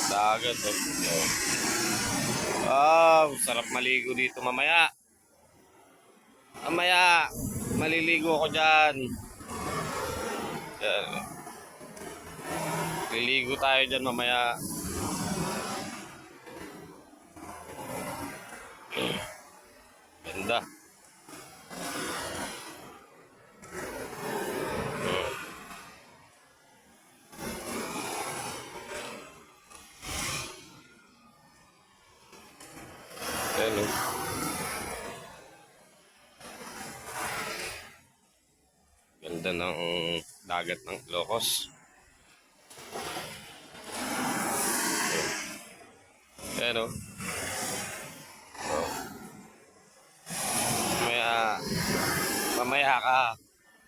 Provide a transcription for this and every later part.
Dagat oh. Wow, sarap maligo dito mamaya. Mamaya, maliligo ako dyan. Yan. Liligo tayo dyan mamaya. Ganda. Ayan oh. Ganda ng dagat ng Ilocos. Ayan oh. Mamaya ka,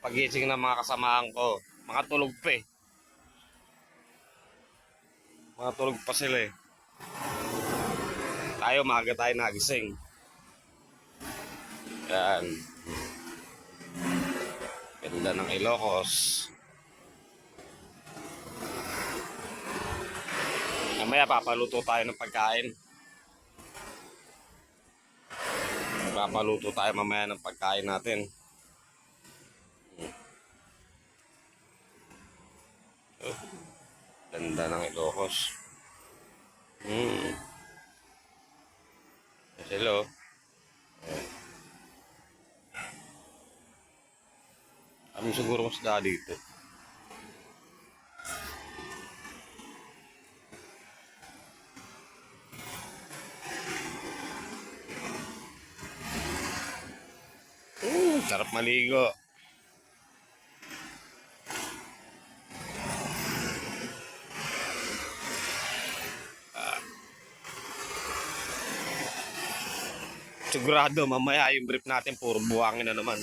pagising ng mga kasamahan ko, mga tulog pa eh. Mga tulog pa sila eh. Tayo, maaga tayo nagising. Yan. Ganda ng Ilocos. Mamaya papaluto tayo ng pagkain. Papaluto tayo mamaya ng pagkain natin. Ganda ng Ilocos. Hello. Kami siguro mas dito. Sarap maligo. Sigurado mamaya yung brief natin puro buhangin na naman.